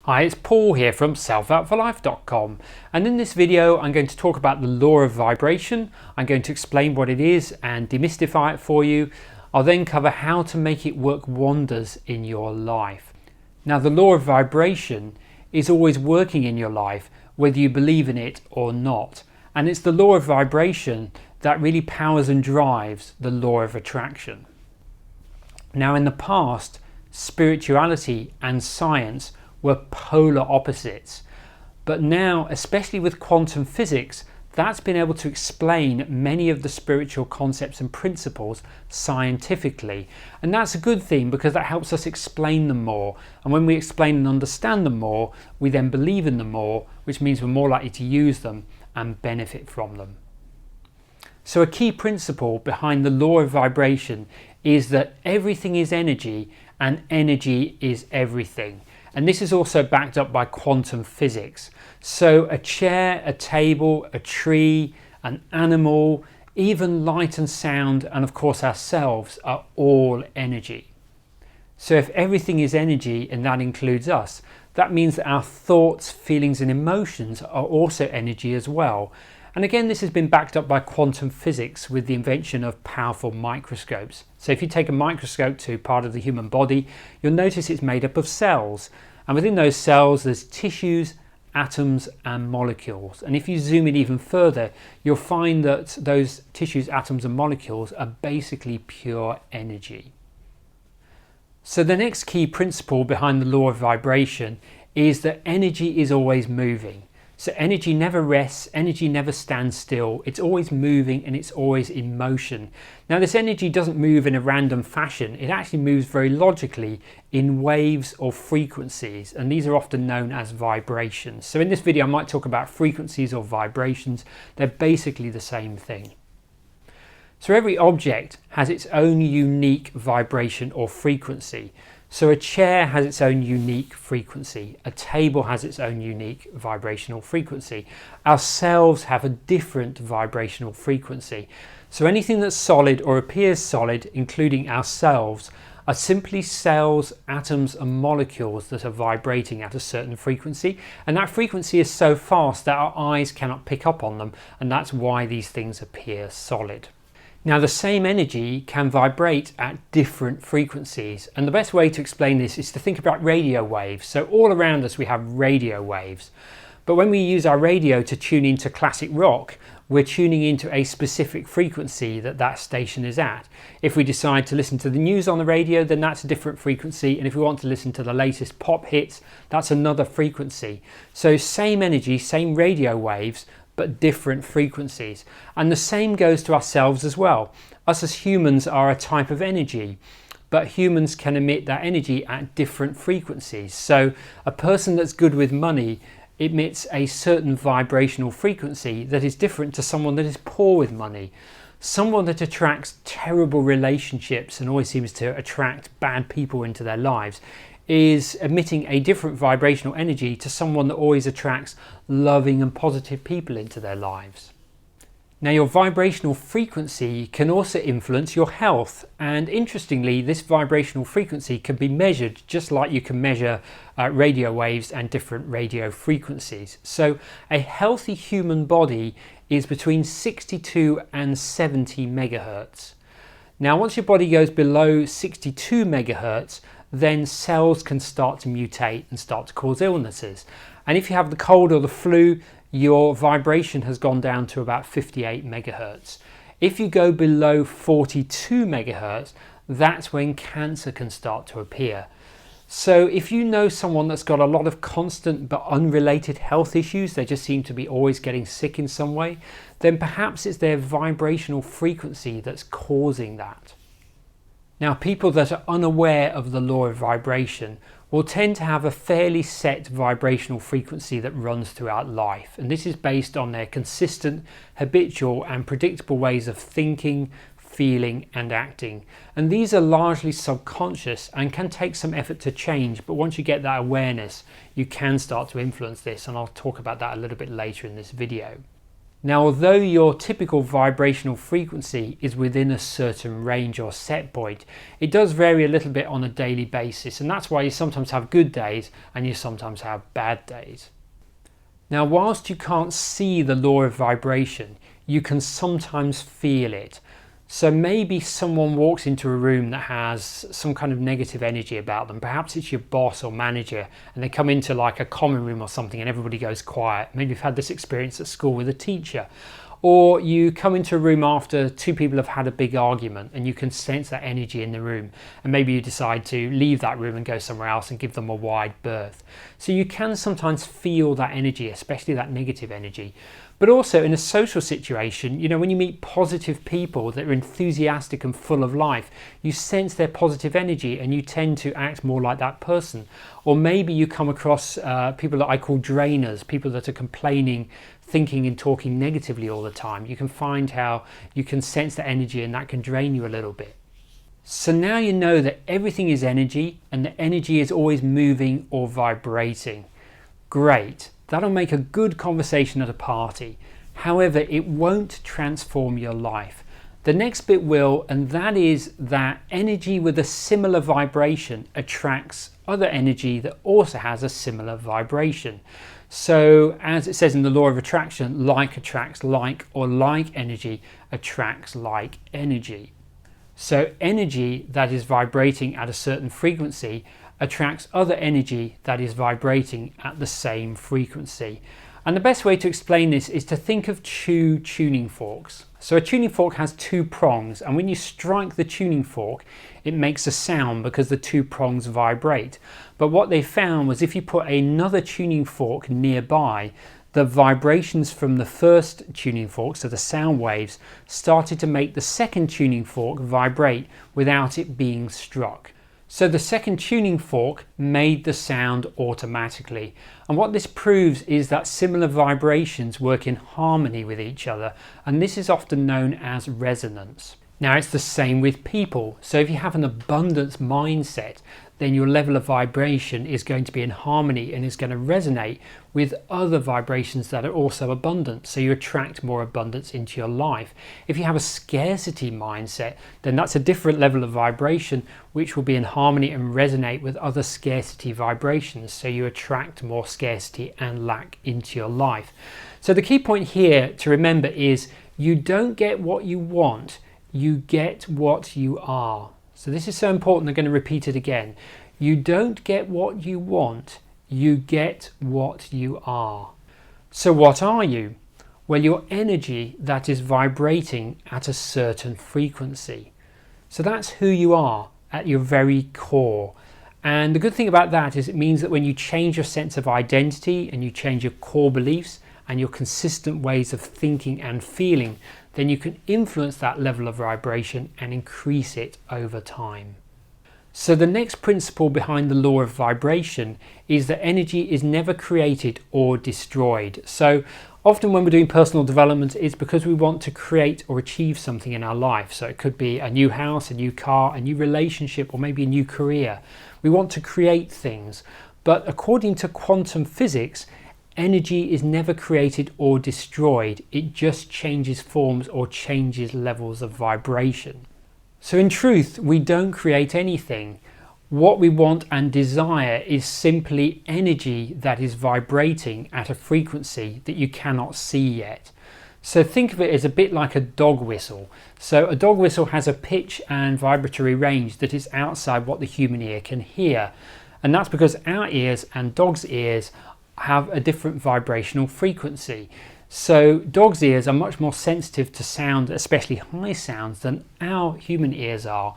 Hi, it's Paul here from selfoutforlife.com, and in this video I'm going to talk about the law of vibration. I'm going to explain what it is and demystify it for you. I'll then cover how to make it work wonders in your life. Now, the law of vibration is always working in your life whether you believe in it or not, and it's the law of vibration that really powers and drives the law of attraction. Now, in the past, spirituality and science were polar opposites, but now, especially with quantum physics, that's been able to explain many of the spiritual concepts and principles scientifically, and that's a good thing because that helps us explain them more, and when we explain and understand them more, we then believe in them more, which means we're more likely to use them and benefit from them. So a key principle behind the law of vibration is that everything is energy and energy is everything. And this is also backed up by quantum physics. So a chair, a table, a tree, an animal, even light and sound, and of course ourselves, are all energy. So if everything is energy, and that includes us, that means that our thoughts, feelings and emotions are also energy as well. And again, this has been backed up by quantum physics with the invention of powerful microscopes. So if you take a microscope to part of the human body, you'll notice it's made up of cells. And within those cells, there's tissues, atoms and molecules. And if you zoom in even further, you'll find that those tissues, atoms and molecules are basically pure energy. So the next key principle behind the law of vibration is that energy is always moving. So energy never rests, energy never stands still, it's always moving and it's always in motion. Now, this energy doesn't move in a random fashion, it actually moves very logically in waves or frequencies, and these are often known as vibrations. So in this video I might talk about frequencies or vibrations, they're basically the same thing. So every object has its own unique vibration or frequency. So a chair has its own unique frequency, a table has its own unique vibrational frequency, ourselves have a different vibrational frequency. So anything that's solid or appears solid, including ourselves, are simply cells, atoms and molecules that are vibrating at a certain frequency, and that frequency is so fast that our eyes cannot pick up on them, and that's why these things appear solid. Now, the same energy can vibrate at different frequencies, and the best way to explain this is to think about radio waves. So all around us we have radio waves, but when we use our radio to tune into classic rock, we're tuning into a specific frequency that station is at. If we decide to listen to the news on the radio, then that's a different frequency, and if we want to listen to the latest pop hits, that's another frequency. So same energy, same radio waves, but different frequencies. And the same goes to ourselves as well. Us as humans are a type of energy, but humans can emit that energy at different frequencies. So a person that's good with money emits a certain vibrational frequency that is different to someone that is poor with money. Someone that attracts terrible relationships and always seems to attract bad people into their lives is emitting a different vibrational energy to someone that always attracts loving and positive people into their lives. Now, your vibrational frequency can also influence your health, and interestingly, this vibrational frequency can be measured just like you can measure radio waves and different radio frequencies. So a healthy human body is between 62 and 70 megahertz. Now, once your body goes below 62 megahertz, then cells can start to mutate and start to cause illnesses. And if you have the cold or the flu, your vibration has gone down to about 58 megahertz. If you go below 42 megahertz, that's when cancer can start to appear. So if you know someone that's got a lot of constant but unrelated health issues, they just seem to be always getting sick in some way, then perhaps it's their vibrational frequency that's causing that. Now, people that are unaware of the law of vibration will tend to have a fairly set vibrational frequency that runs throughout life, and this is based on their consistent, habitual and predictable ways of thinking, feeling and acting. And these are largely subconscious and can take some effort to change, but once you get that awareness, you can start to influence this, and I'll talk about that a little bit later in this video. Now, although your typical vibrational frequency is within a certain range or set point, it does vary a little bit on a daily basis, and that's why you sometimes have good days and you sometimes have bad days. Now, whilst you can't see the law of vibration, you can sometimes feel it. So maybe someone walks into a room that has some kind of negative energy about them. Perhaps it's your boss or manager, and they come into like a common room or something and everybody goes quiet. Maybe you've had this experience at school with a teacher. Or you come into a room after two people have had a big argument and you can sense that energy in the room, and maybe you decide to leave that room and go somewhere else and give them a wide berth. So you can sometimes feel that energy, especially that negative energy. But also in a social situation, you know, when you meet positive people that are enthusiastic and full of life, you sense their positive energy and you tend to act more like that person. Or maybe you come across people that I call drainers, people that are complaining, thinking and talking negatively all the time. You can find how you can sense the energy and that can drain you a little bit. So now you know that everything is energy and the energy is always moving or vibrating. Great. That'll make a good conversation at a party. However, it won't transform your life. The next bit will, and that is that energy with a similar vibration attracts other energy that also has a similar vibration. So as it says in the law of attraction, like attracts like, or like energy attracts like energy. So energy that is vibrating at a certain frequency attracts other energy that is vibrating at the same frequency. And the best way to explain this is to think of two tuning forks. So a tuning fork has two prongs, and when you strike the tuning fork, it makes a sound because the two prongs vibrate. But what they found was if you put another tuning fork nearby, the vibrations from the first tuning fork, so the sound waves, started to make the second tuning fork vibrate without it being struck. So the second tuning fork made the sound automatically. And what this proves is that similar vibrations work in harmony with each other, and this is often known as resonance. Now it's the same with people. So if you have an abundance mindset, then your level of vibration is going to be in harmony and is going to resonate with other vibrations that are also abundant. So you attract more abundance into your life. If you have a scarcity mindset, then that's a different level of vibration which will be in harmony and resonate with other scarcity vibrations. So you attract more scarcity and lack into your life. So the key point here to remember is you don't get what you want, you get what you are. So this is so important, I'm going to repeat it again. You don't get what you want, you get what you are. So what are you? Well, your energy that is vibrating at a certain frequency. So that's who you are at your very core. And the good thing about that is it means that when you change your sense of identity and you change your core beliefs and your consistent ways of thinking and feeling, then you can influence that level of vibration and increase it over time. So the next principle behind the law of vibration is that energy is never created or destroyed. So often when we're doing personal development, it's because we want to create or achieve something in our life. So it could be a new house, a new car, a new relationship, or maybe a new career. We want to create things. But according to quantum physics, energy is never created or destroyed. It just changes forms or changes levels of vibration. So in truth, we don't create anything. What we want and desire is simply energy that is vibrating at a frequency that you cannot see yet. So think of it as a bit like a dog whistle. So a dog whistle has a pitch and vibratory range that is outside what the human ear can hear. And that's because our ears and dogs' ears have a different vibrational frequency. So dogs' ears are much more sensitive to sound, especially high sounds, than our human ears are.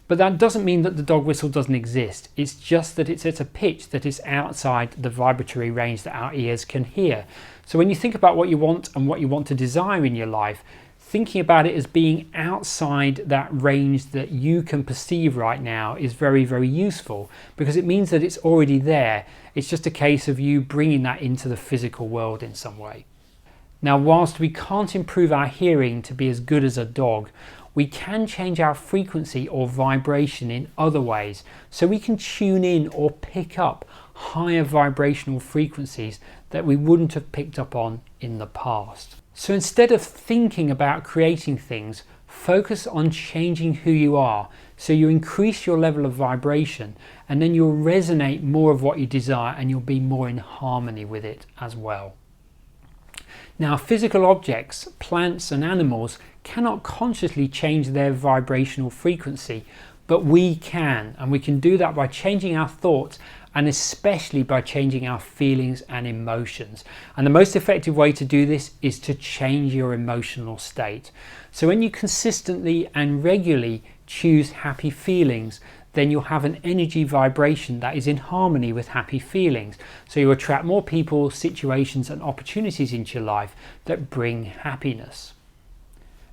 But that doesn't mean that the dog whistle doesn't exist. It's just that it's at a pitch that is outside the vibratory range that our ears can hear. So when you think about what you want and what you want to desire in your life, thinking about it as being outside that range that you can perceive right now is very, very useful, because it means that it's already there. It's just a case of you bringing that into the physical world in some way. Now, whilst we can't improve our hearing to be as good as a dog, we can change our frequency or vibration in other ways. So we can tune in or pick up higher vibrational frequencies that we wouldn't have picked up on in the past. So instead of thinking about creating things, focus on changing who you are. So you increase your level of vibration, and then you'll resonate more of what you desire, and you'll be more in harmony with it as well. Now, physical objects, plants and animals cannot consciously change their vibrational frequency, but we can, and we can do that by changing our thoughts, and especially by changing our feelings and emotions. And the most effective way to do this is to change your emotional state. So when you consistently and regularly choose happy feelings, then you'll have an energy vibration that is in harmony with happy feelings. So you attract more people, situations and opportunities into your life that bring happiness.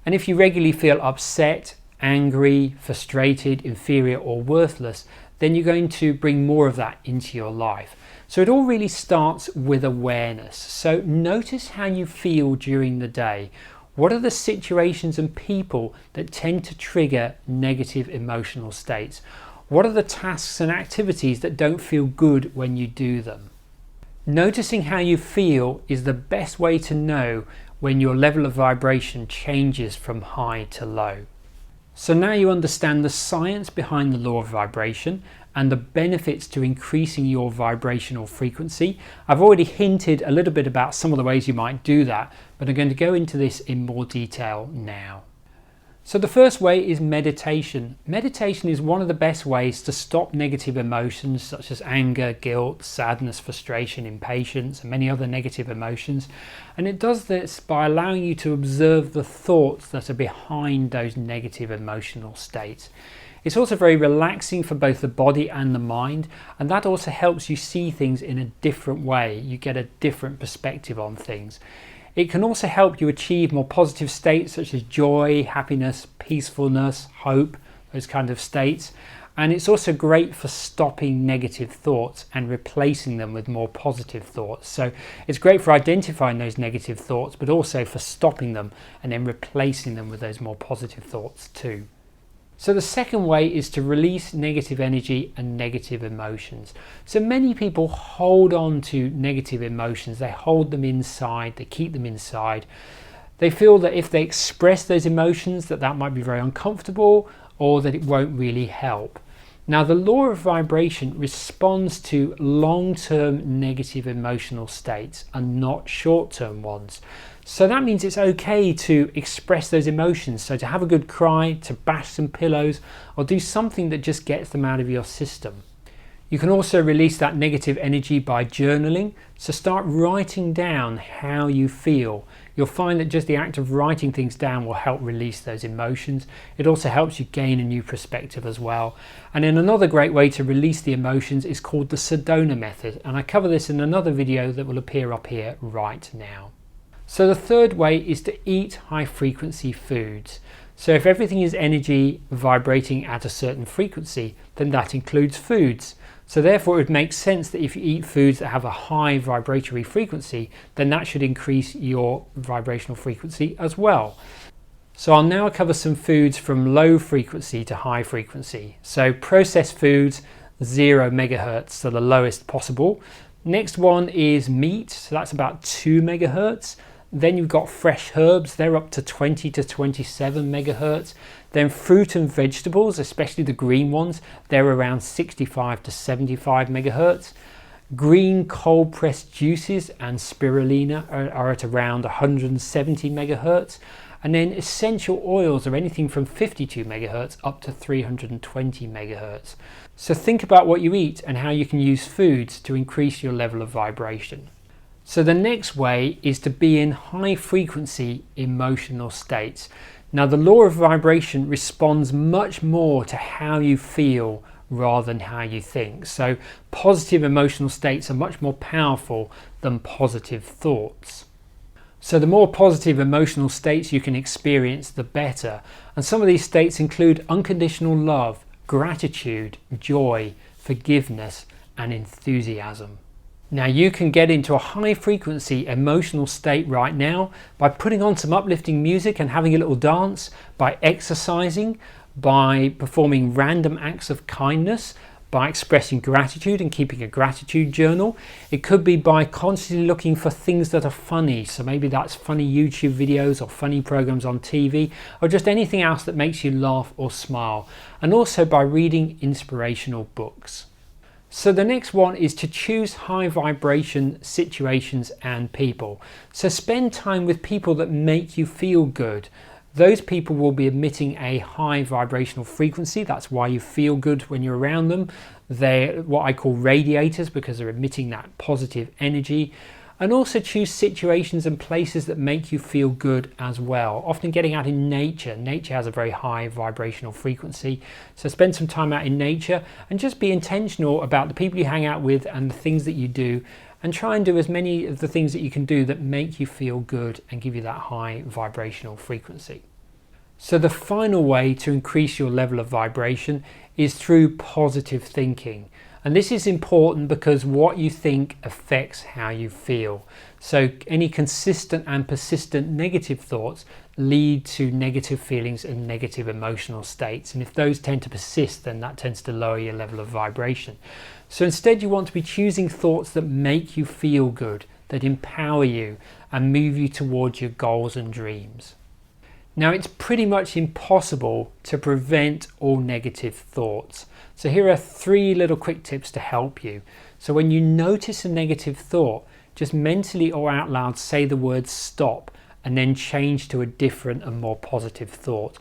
And if you regularly feel upset, angry, frustrated, inferior or worthless, then you're going to bring more of that into your life. So it all really starts with awareness. So notice how you feel during the day. What are the situations and people that tend to trigger negative emotional states? What are the tasks and activities that don't feel good when you do them? Noticing how you feel is the best way to know when your level of vibration changes from high to low. So now you understand the science behind the law of vibration and the benefits to increasing your vibrational frequency. I've already hinted a little bit about some of the ways you might do that, but I'm going to go into this in more detail now. So the first way is meditation. Meditation is one of the best ways to stop negative emotions such as anger, guilt, sadness, frustration, impatience, and many other negative emotions. And it does this by allowing you to observe the thoughts that are behind those negative emotional states. It's also very relaxing for both the body and the mind, and that also helps you see things in a different way. You get a different perspective on things. It can also help you achieve more positive states such as joy, happiness, peacefulness, hope, those kind of states. And it's also great for stopping negative thoughts and replacing them with more positive thoughts. So it's great for identifying those negative thoughts, but also for stopping them and then replacing them with those more positive thoughts too. So the second way is to release negative energy and negative emotions. So many people hold on to negative emotions. They hold them inside, they keep them inside. They feel that if they express those emotions that might be very uncomfortable or that it won't really help. Now the law of vibration responds to long-term negative emotional states and not short-term ones. So that means it's okay to express those emotions. So to have a good cry, to bash some pillows, or do something that just gets them out of your system. You can also release that negative energy by journaling. So start writing down how you feel. You'll find that just the act of writing things down will help release those emotions. It also helps you gain a new perspective as well. And then another great way to release the emotions is called the Sedona method. And I cover this in another video that will appear up here right now. So the third way is to eat high frequency foods. So if everything is energy vibrating at a certain frequency, then that includes foods. So therefore it would make sense that if you eat foods that have a high vibratory frequency, then that should increase your vibrational frequency as well. So I'll now cover some foods from low frequency to high frequency. So processed foods, 0 megahertz, so the lowest possible. Next one is meat, so that's about 2 megahertz. Then you've got fresh herbs, they're up to 20 to 27 megahertz. Then fruit and vegetables, especially the green ones, they're around 65 to 75 megahertz. Green cold pressed juices and spirulina are at around 170 megahertz. And then essential oils are anything from 52 megahertz up to 320 megahertz. So think about what you eat and how you can use foods to increase your level of vibration. So the next way is to be in high frequency emotional states. Now the law of vibration responds much more to how you feel rather than how you think. So positive emotional states are much more powerful than positive thoughts. So the more positive emotional states you can experience, the better. And some of these states include unconditional love, gratitude, joy, forgiveness, and enthusiasm. Now you can get into a high frequency emotional state right now by putting on some uplifting music and having a little dance, by exercising, by performing random acts of kindness, by expressing gratitude and keeping a gratitude journal. It could be by constantly looking for things that are funny. So maybe that's funny YouTube videos or funny programs on TV, or just anything else that makes you laugh or smile. And also by reading inspirational books. So the next one is to choose high vibration situations and people. So spend time with people that make you feel good. Those people will be emitting a high vibrational frequency. That's why you feel good when you're around them. They're what I call radiators because they're emitting that positive energy. And also choose situations and places that make you feel good as well. Often getting out in nature. Nature has a very high vibrational frequency. So spend some time out in nature and just be intentional about the people you hang out with and the things that you do. And try and do as many of the things that you can do that make you feel good and give you that high vibrational frequency. So the final way to increase your level of vibration is through positive thinking. And this is important because what you think affects how you feel. So any consistent and persistent negative thoughts lead to negative feelings and negative emotional states. And if those tend to persist, then that tends to lower your level of vibration. So instead you want to be choosing thoughts that make you feel good, that empower you and move you towards your goals and dreams. Now it's pretty much impossible to prevent all negative thoughts. So here are 3 little quick tips to help you. So when you notice a negative thought, just mentally or out loud say the word stop and then change to a different and more positive thought.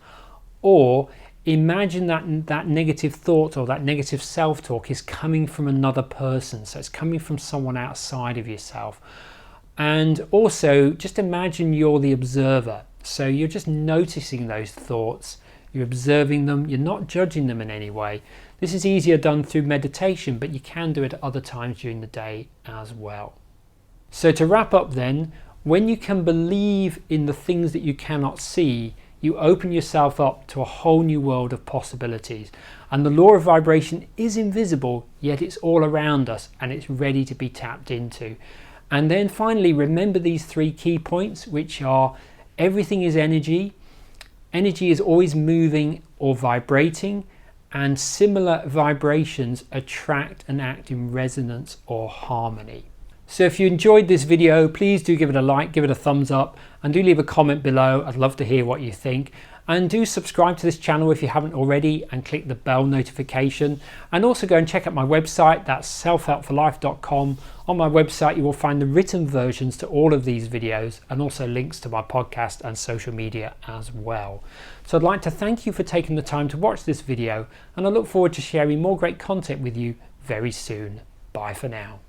Or imagine that negative thought or that negative self-talk is coming from another person. So it's coming from someone outside of yourself. And also just imagine you're the observer. So you're just noticing those thoughts, you're observing them, you're not judging them in any way. This is easier done through meditation, but you can do it at other times during the day as well. So to wrap up then, when you can believe in the things that you cannot see, you open yourself up to a whole new world of possibilities. And the law of vibration is invisible, yet it's all around us and it's ready to be tapped into. And then finally, remember these 3 key points, which are everything is energy. Energy is always moving or vibrating, and similar vibrations attract and act in resonance or harmony. So if you enjoyed this video, please do give it a like, give it a thumbs up, and do leave a comment below. I'd love to hear what you think. And do subscribe to this channel if you haven't already, and click the bell notification. And also go and check out my website, that's selfhelpforlife.com. On my website you will find the written versions to all of these videos and also links to my podcast and social media as well. So I'd like to thank you for taking the time to watch this video, and I look forward to sharing more great content with you very soon. Bye for now.